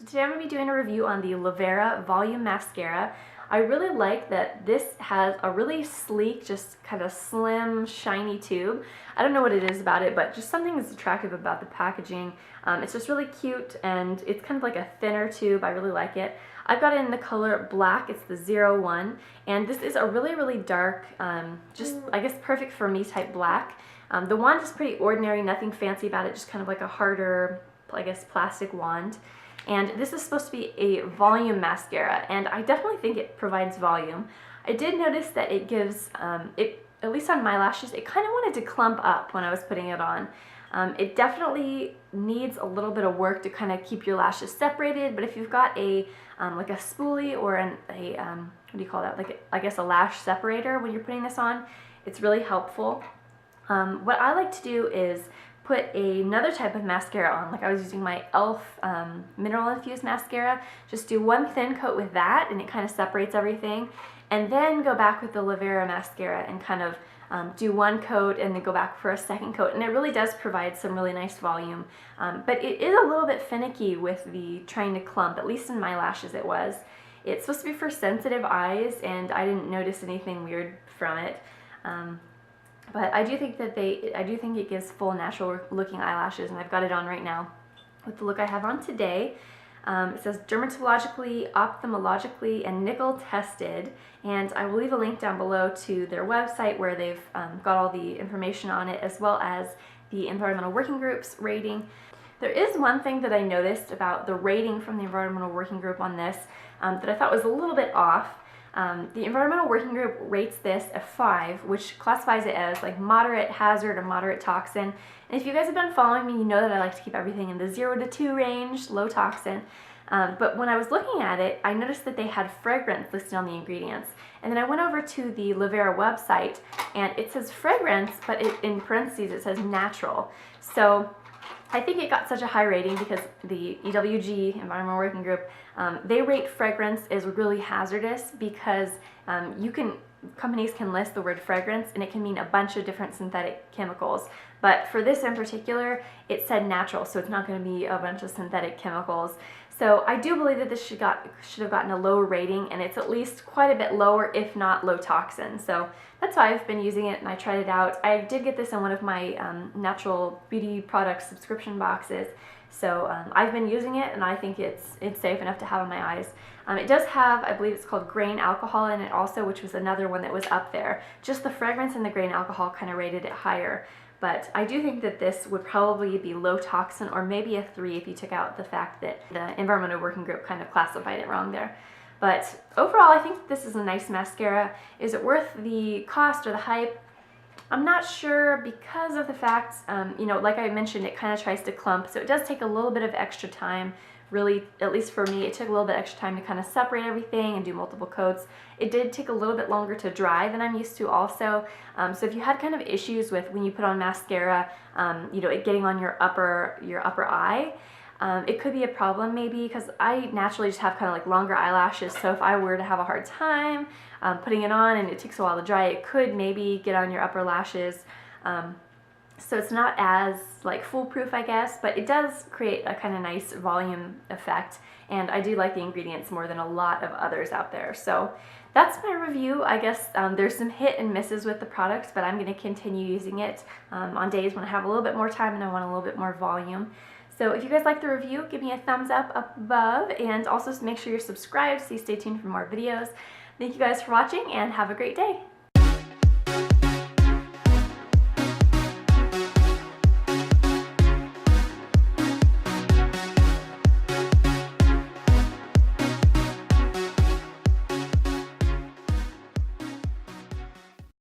Today I'm going to be doing a review on the Lavera Volume Mascara. I really like that this has a really sleek, just kind of slim, shiny tube. I don't know what it is about it, but just something is attractive about the packaging. It's just really cute, and it's kind of like a thinner tube. I really like it. I've got it in the color black. It's the 01, and this is a really, really dark, just I guess perfect for me type black. The wand is pretty ordinary, nothing fancy about it, just kind of like a harder, I guess, plastic wand. And this is supposed to be a volume mascara, and I definitely think it provides volume. I did notice that it gives, at least on my lashes, it kind of wanted to clump up when I was putting it on. It definitely needs a little bit of work to kind of keep your lashes separated, but if you've got a like a spoolie or what do you call that, like I guess a lash separator when you're putting this on, it's really helpful. What I like to do is put another type of mascara on, like I was using my e.l.f. Mineral Infused Mascara. Just do one thin coat with that, and it kind of separates everything. And then go back with the Lavera mascara and kind of do one coat and then go back for a second coat. And it really does provide some really nice volume. But it is a little bit finicky with the trying to clump, at least in my lashes it was. It's supposed to be for sensitive eyes, and I didn't notice anything weird from it. But I do think that it gives full natural looking eyelashes, and I've got it on right now with the look I have on today. It says dermatologically, ophthalmologically, and nickel tested, and I will leave a link down below to their website where they've got all the information on it, as well as the Environmental Working Group's rating. There is one thing that I noticed about the rating from the Environmental Working Group on this that I thought was a little bit off. The Environmental Working Group rates this a 5, which classifies it as like moderate hazard or moderate toxin. And if you guys have been following me, you know that I like to keep everything in the 0 to 2 range, low toxin. But when I was looking at it, I noticed that they had fragrance listed on the ingredients. And then I went over to the Lavera website, and it says fragrance, but in parentheses it says natural. So I think it got such a high rating because the EWG, Environmental Working Group, they rate fragrance as really hazardous because companies can list the word fragrance and it can mean a bunch of different synthetic chemicals. But for this in particular, it said natural, so it's not going to be a bunch of synthetic chemicals. So I do believe that this should have gotten a lower rating, and it's at least quite a bit lower, if not low toxin. So that's why I've been using it, and I tried it out. I did get this in one of my natural beauty product subscription boxes. So I've been using it, and I think it's safe enough to have on my eyes. It does have, I believe it's called grain alcohol in it also, which was another one that was up there. Just the fragrance and the grain alcohol kind of rated it higher. But I do think that this would probably be low toxin, or maybe a 3 if you took out the fact that the Environmental Working Group kind of classified it wrong there. But overall, I think this is a nice mascara. Is it worth the cost or the hype? I'm not sure because of the fact, you know, like I mentioned, it kind of tries to clump, so it does take a little bit of extra time. Really, at least for me, it took a little bit extra time to kind of separate everything and do multiple coats. It did take a little bit longer to dry than I'm used to also. So if you had kind of issues with when you put on mascara, you know, it getting on your upper eye, it could be a problem maybe, because I naturally just have kind of like longer eyelashes, so if I were to have a hard time putting it on and it takes a while to dry, it could maybe get on your upper lashes. So it's not as like foolproof, I guess, but it does create a kind of nice volume effect, and I do like the ingredients more than a lot of others out there. So that's my review. I guess there's some hit and misses with the product, but I'm going to continue using it on days when I have a little bit more time and I want a little bit more volume. So if you guys like the review, give me a thumbs up above, and also make sure you're subscribed so you stay tuned for more videos. Thank you guys for watching, and have a great day.